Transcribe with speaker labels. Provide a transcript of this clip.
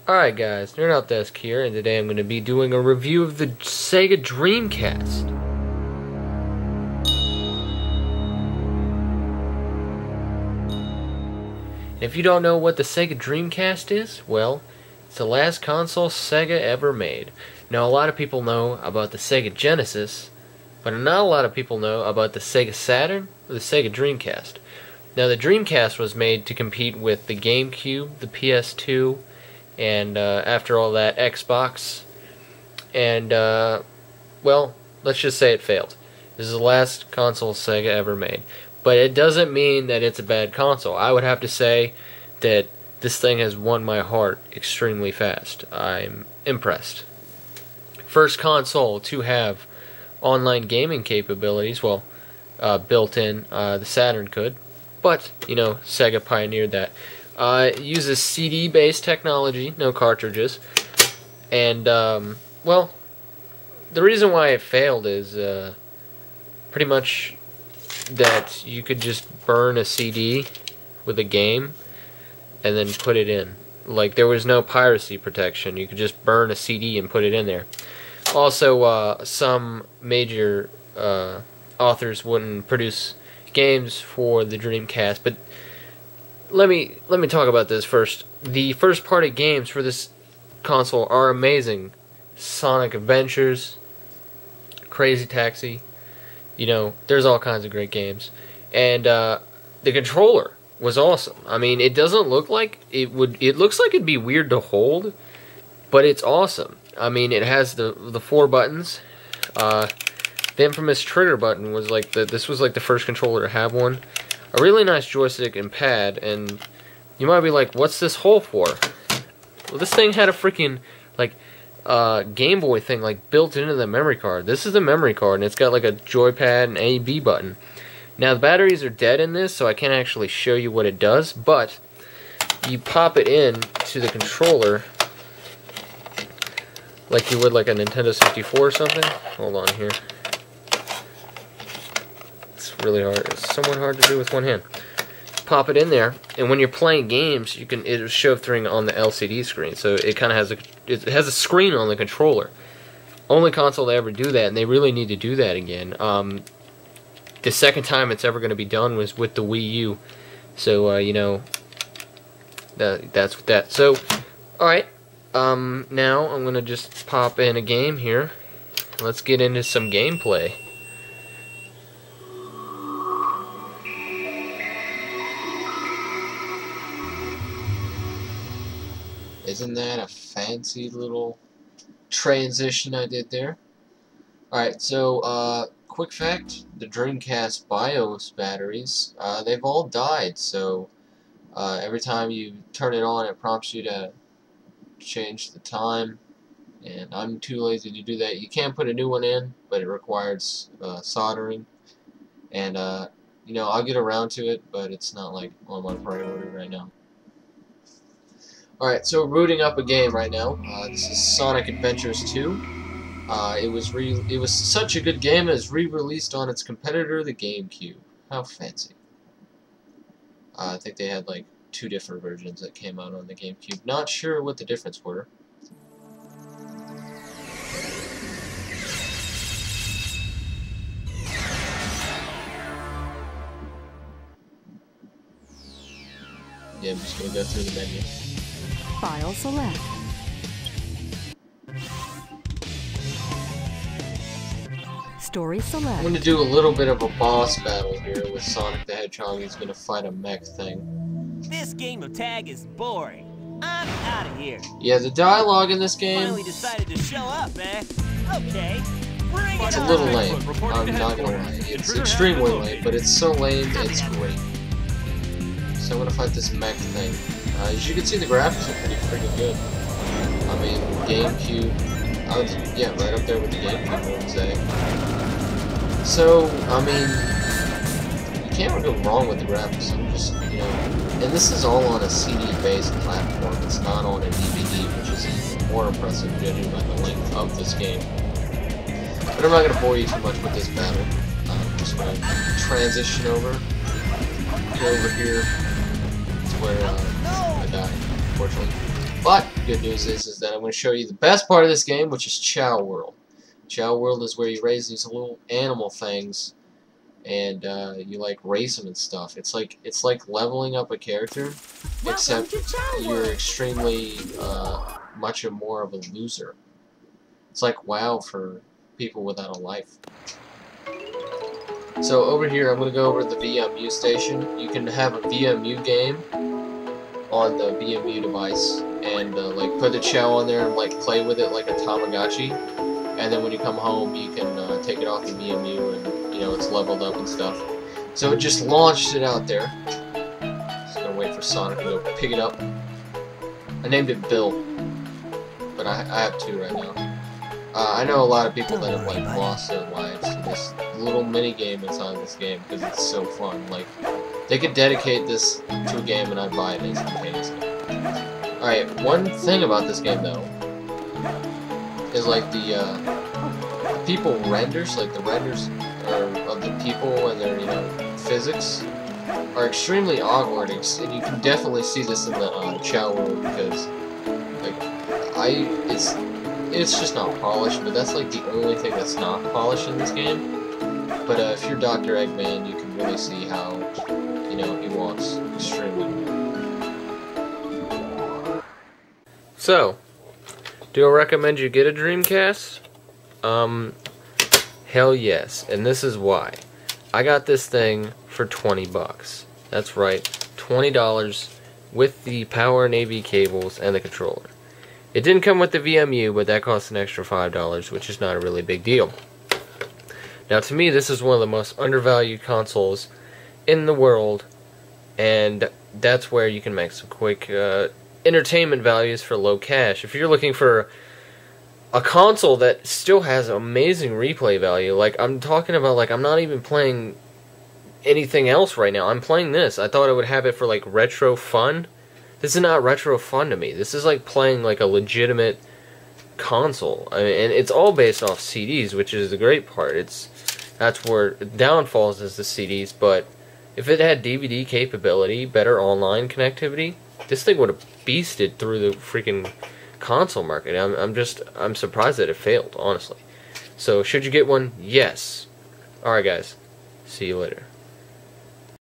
Speaker 1: Alright guys, Nerd Out Desk here, and today I'm going to be doing a review of the Sega Dreamcast. And if you don't know what the Sega Dreamcast is, well, it's the last console Sega ever made. Now a lot of people know about the Sega Genesis, but not a lot of people know about the Sega Saturn or the Sega Dreamcast. Now the Dreamcast was made to compete with the GameCube, the PS2, and after all that, Xbox, and well, let's just say it failed. This is the last console Sega ever made, but it doesn't mean that it's a bad console. I would have to say that this thing has won my heart extremely fast. I'm impressed. First console to have online gaming capabilities, well, built in. The Saturn could, but you know, Sega pioneered that. It uses CD-based technology, no cartridges, and well, the reason why it failed is pretty much that you could just burn a CD with a game and then put it in. Like, there was no piracy protection. You could just burn a CD and put it in there. Also, some major authors wouldn't produce games for the Dreamcast, but let me talk about this first. The first-party games for this console are amazing. Sonic Adventures, Crazy Taxi, you know, there's all kinds of great games. And the controller was awesome. I mean, it doesn't look like it would. It looks like it'd be weird to hold, but it's awesome. I mean, it has the 4 buttons. The infamous trigger button was like this was like the first controller to have one. A really nice joystick and pad, and you might be like, what's this hole for? Well, this thing had a freaking, like, Game Boy thing, like, built into the memory card. This is the memory card, and it's got, like, a joypad and A, B button. Now, the batteries are dead in this, so I can't actually show you what it does, but you pop it in to the controller like you would, like, a Nintendo 64 or something. Hold on here. Really hard. It's somewhat hard to do with one hand. Pop it in there, and when you're playing games, you can it'll show through on the LCD screen. So it kind of has a screen on the controller. Only console to ever do that, and they really need to do that again. The second time it's ever going to be done was with the Wii U. So you know, that's that. So all right, now I'm gonna just pop in a game here. Let's get into some gameplay. Isn't that a fancy little transition I did there? Alright, so, quick fact, the Dreamcast BIOS batteries, they've all died, so every time you turn it on, it prompts you to change the time, and I'm too lazy to do that. You can put a new one in, but it requires soldering, and, you know, I'll get around to it, but it's not, like, on my priority right now. Alright, so we're booting up a game right now. This is Sonic Adventures 2. It was such a good game, it was re-released on its competitor, the GameCube. How fancy. I think they had like 2 different versions that came out on the GameCube. Not sure what the difference were. Yeah, I'm just gonna go through the menu.
Speaker 2: File select. Story select.
Speaker 1: I'm going to do a little bit of a boss battle here with Sonic the Hedgehog. He's going to fight a mech thing.
Speaker 3: This game of tag is boring. I'm out of here.
Speaker 1: Yeah, the dialogue in this game,
Speaker 3: Finally decided to show up, eh? Okay, bring it on.
Speaker 1: it's a little lame. I'm not going to lie. It's extremely lame, but it's so lame, it's great. So I'm going to fight this mech thing. As you can see, the graphics are pretty good. I mean, GameCube, yeah, right up there with the GameCube, I would say. So, I mean, you can't really go wrong with the graphics. I'm just, you know, and this is all on a CD-based platform. It's not on a DVD, which is even more impressive judging by the length of this game. But I'm not going to bore you too much with this battle. I'm just going to transition over, go over here to where I died, unfortunately. But good news is that I'm going to show you the best part of this game, which is Chow World. Chow World is where you raise these little animal things, and you like race them and stuff. It's like leveling up a character, except you're extremely much more of a loser. It's like WoW for people without a life. So over here, I'm going to go over to the VMU station. You can have a VMU game on the VMU device, and like put the Chow on there and like play with it like a Tamagotchi. And then when you come home, you can take it off the VMU, and you know it's leveled up and stuff. So it just launched it out there. Just gonna wait for Sonic to go pick it up. I named it Bill, but I have two right now. I know a lot of people that have like lost their lives to this little mini game inside this game because it's so fun. Like they could dedicate this to a game and I'd buy it instantaneously. Alright, one thing about this game though is like the people renders, like the renders of the people and their physics are extremely awkward, and you can definitely see this in the Chow World because like it's just not polished, but that's like the only thing that's not polished in this game. But if you're Dr. Eggman, you can really see how, he walks extremely well. So, do I recommend you get a Dreamcast? Hell yes, and this is why. I got this thing for 20 bucks. That's right, $20 with the power and AV cables and the controller. It didn't come with the VMU, but that cost an extra $5, which is not a really big deal. Now, to me, this is one of the most undervalued consoles in the world, and that's where you can make some quick entertainment values for low cash. If you're looking for a console that still has amazing replay value, like I'm talking about, like I'm not even playing anything else right now. I'm playing this. I thought I would have it for like retro fun. This is not retro fun to me. This is like playing like a legitimate console. I mean, and it's all based off CDs, which is the great part. That's where downfalls is the CDs, but if it had DVD capability, better online connectivity, this thing would have beasted through the freaking console market. I'm surprised that it failed, honestly. So should you get one? Yes. Alright guys. See you later.